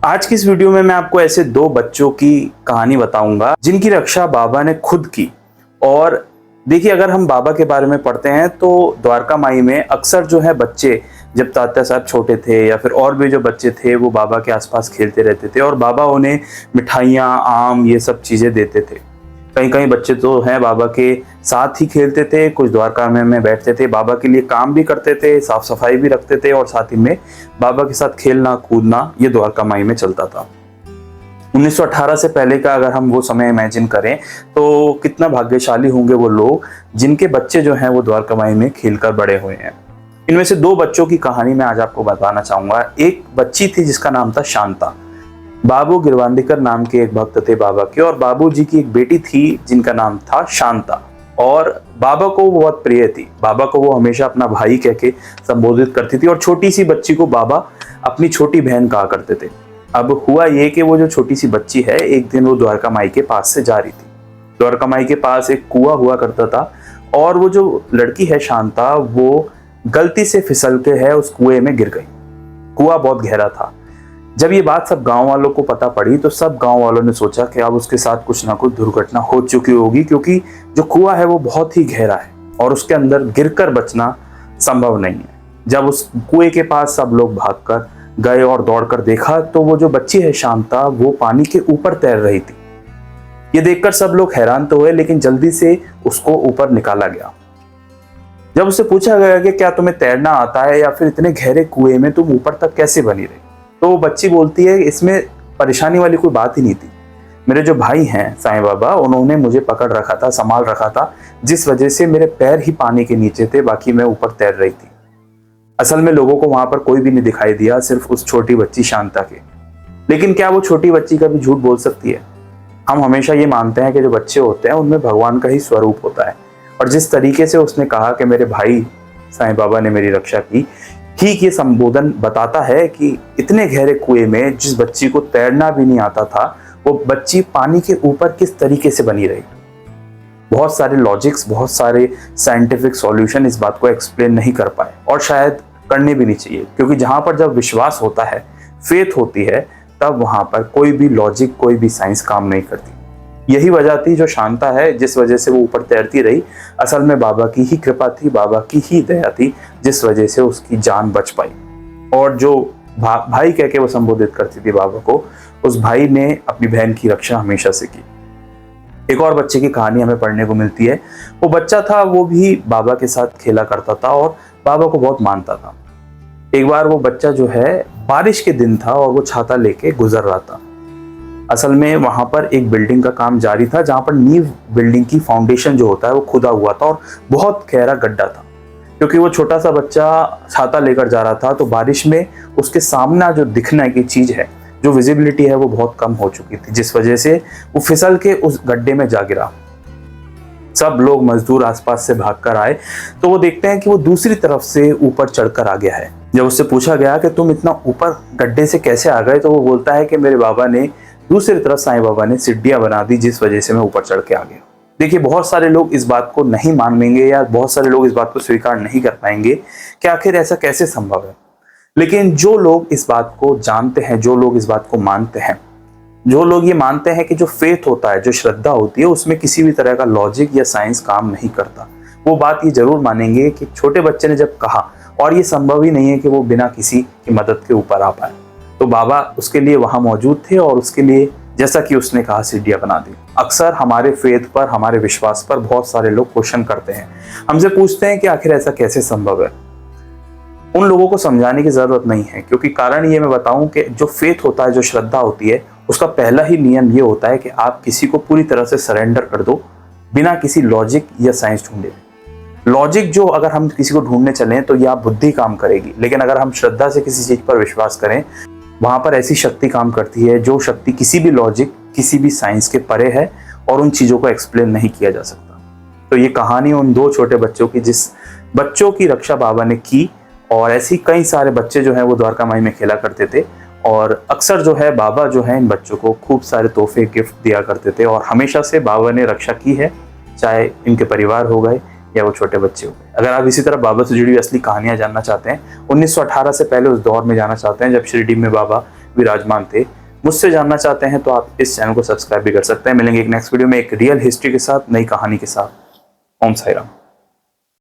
आज की इस वीडियो में मैं आपको ऐसे दो बच्चों की कहानी बताऊंगा जिनकी रक्षा बाबा ने खुद की। और देखिए, अगर हम बाबा के बारे में पढ़ते हैं तो द्वारका माई में अक्सर जो है बच्चे, जब तात्या साहब छोटे थे या फिर और भी जो बच्चे थे, वो बाबा के आसपास खेलते रहते थे और बाबा उन्हें मिठाइयाँ, आम, ये सब चीज़ें देते थे। कहीं कहीं बच्चे तो हैं बाबा के साथ ही खेलते थे, कुछ द्वारका में बैठते थे, बाबा के लिए काम भी करते थे, साफ सफाई भी रखते थे और साथ ही में बाबा के साथ खेलना कूदना ये द्वारका माई में चलता था। 1918 से पहले का अगर हम वो समय इमेजिन करें तो कितना भाग्यशाली होंगे वो लोग जिनके बच्चे जो हैं वो द्वारका माई में खेलकर बड़े हुए हैं। इनमें से दो बच्चों की कहानी मैं आज आपको बताना चाहूंगा। एक बच्ची थी जिसका नाम था शांता। बाबू गिरवांडीकर नाम के एक भक्त थे बाबा के, और बाबू जी की एक बेटी थी जिनका नाम था शांता। और बाबा को वो बहुत प्रिय थी। बाबा को वो हमेशा अपना भाई कह के संबोधित करती थी और छोटी सी बच्ची को बाबा अपनी छोटी बहन कहा करते थे। अब हुआ ये कि वो जो छोटी सी बच्ची है, एक दिन वो द्वारका माई के पास से जा रही थी। द्वारका माई के पास एक कुआं हुआ करता था और वो जो लड़की है शांता, वो गलती से फिसल के है उस कुएं में गिर गई। कुआं बहुत गहरा था। जब ये बात सब गांव वालों को पता पड़ी तो सब गांव वालों ने सोचा कि अब उसके साथ कुछ ना कुछ दुर्घटना हो चुकी होगी, क्योंकि जो कुआं है वो बहुत ही गहरा है और उसके अंदर गिरकर बचना संभव नहीं है। जब उस कुएं के पास सब लोग भागकर गए और दौड़कर देखा तो वो जो बच्ची है शांता, वो पानी के ऊपर तैर रही थी। ये देखकर सब लोग हैरान तो हुए, लेकिन जल्दी से उसको ऊपर निकाला गया। जब उससे पूछा गया कि क्या तुम्हें तैरना आता है या फिर इतने गहरे कुएं में तुम ऊपर तक कैसे बनी रही, तो वो बच्ची बोलती है इसमें परेशानी वाली कोई बात ही नहीं थी। मेरे जो भाई हैं साईं बाबा, उन्होंने मुझे पकड़ रखा था, संभाल रखा था, जिस वजह से मेरे पैर ही पानी के नीचे थे, बाकी मैं ऊपर तैर रही थी। असल में लोगों को वहां पर कोई भी नहीं दिखाई दिया, सिर्फ उस छोटी बच्ची शांता के। लेकिन क्या वो छोटी बच्ची कभी झूठ बोल सकती है? हम हमेशा ये मानते हैं कि जो बच्चे होते हैं उनमें भगवान का ही स्वरूप होता है, और जिस तरीके से उसने कहा कि मेरे भाई साईं बाबा ने मेरी रक्षा की, ठीक ये संबोधन बताता है कि इतने गहरे कुएं में जिस बच्ची को तैरना भी नहीं आता था, वो बच्ची पानी के ऊपर किस तरीके से बनी रही। बहुत सारे लॉजिक्स, बहुत सारे साइंटिफिक सॉल्यूशन इस बात को एक्सप्लेन नहीं कर पाए, और शायद करने भी नहीं चाहिए, क्योंकि जहां पर जब विश्वास होता है, फेथ होती है, तब वहां पर कोई भी लॉजिक, कोई भी साइंस काम नहीं करती। यही वजह थी जो शांता है, जिस वजह से वो ऊपर तैरती रही, असल में बाबा की ही कृपा थी, बाबा की ही दया थी, जिस वजह से उसकी जान बच पाई। और जो भाई कह के वो संबोधित करती थी बाबा को, उस भाई ने अपनी बहन की रक्षा हमेशा से की। एक और बच्चे की कहानी हमें पढ़ने को मिलती है। वो बच्चा था, वो भी बाबा के साथ खेला करता था और बाबा को बहुत मानता था। एक बार वो बच्चा जो है, बारिश के दिन था और वो छाता लेके गुजर रहा था। असल में वहां पर एक बिल्डिंग का काम जारी था, जहां पर नींव बिल्डिंग की फाउंडेशन जो होता है वो खुदा हुआ था और बहुत गहरा गड्ढा था। क्योंकि वो छोटा सा बच्चा छाता लेकर जा रहा था, तो बारिश में उसके सामना जो दिखने की चीज है, जो विजिबिलिटी है, वो बहुत कम हो चुकी थी, जिस वजह से वो फिसल के उस गड्ढे में जा गिरा। सब लोग मजदूर आसपास से भागकर आए तो वो देखते हैं कि वो दूसरी तरफ से ऊपर चढ़कर आ गया है। जब उससे पूछा गया कि तुम इतना ऊपर गड्ढे से कैसे आ गए, तो वो बोलता है कि मेरे बाबा ने, दूसरी तरफ साईं बाबा ने सीढ़ियां बना दी, जिस वजह से मैं ऊपर चढ़ के आ गया। देखिए, बहुत सारे लोग इस बात को नहीं मानेंगे या बहुत सारे लोग इस बात को स्वीकार नहीं कर पाएंगे कि आखिर ऐसा कैसे संभव है। लेकिन जो लोग इस बात को जानते हैं, जो लोग इस बात को मानते हैं, जो लोग ये मानते हैं कि जो फेथ होता है, जो श्रद्धा होती है, उसमें किसी भी तरह का लॉजिक या साइंस काम नहीं करता, वो बात ये जरूर मानेंगे कि छोटे बच्चे ने जब कहा, और ये संभव ही नहीं है कि वो बिना किसी की मदद के ऊपर आ पाए, तो बाबा उसके लिए वहां मौजूद थे और उसके लिए, जैसा कि उसने कहा, सीढ़ियां बना दी। अक्सर हमारे फेथ पर, हमारे विश्वास पर बहुत सारे लोग क्वेश्चन करते हैं, हमसे पूछते हैं कि आखिर ऐसा कैसे संभव है। उन लोगों को समझाने की जरूरत नहीं है, क्योंकि कारण ये मैं बताऊं कि जो फेथ होता है, जो श्रद्धा होती है, उसका पहला ही नियम ये होता है कि आप किसी को पूरी तरह से सरेंडर कर दो, बिना किसी लॉजिक या साइंस ढूंढे। लॉजिक जो अगर हम किसी को ढूंढने चलें तो यह बुद्धि काम करेगी, लेकिन अगर हम श्रद्धा से किसी चीज पर विश्वास करें, वहां पर ऐसी शक्ति काम करती है जो शक्ति किसी भी लॉजिक, किसी भी साइंस के परे है, और उन चीजों को एक्सप्लेन नहीं किया जा सकता। तो ये कहानी उन दो छोटे बच्चों की, जिस बच्चों की रक्षा बाबा ने की, और ऐसी कई सारे बच्चे जो हैं वो द्वारका माई में खेला करते थे, और अक्सर जो है बाबा जो है इन बच्चों को खूब सारे तोहफे, गिफ्ट दिया करते थे, और हमेशा से बाबा ने रक्षा की है, चाहे इनके परिवार हो गए या वो छोटे बच्चे हो गए। अगर आप इसी तरह बाबा से जुड़ी हुई असली कहानियां जानना चाहते हैं, 1918 से पहले उस दौर में जाना चाहते हैं जब शिरडी में बाबा विराजमान थे। मुझसे जानना चाहते हैं तो आप इस चैनल को सब्सक्राइब भी कर सकते हैं। मिलेंगे एक नेक्स्ट वीडियो में एक रियल हिस्ट्री के साथ, नई कहानी के साथ। ओम साई राम।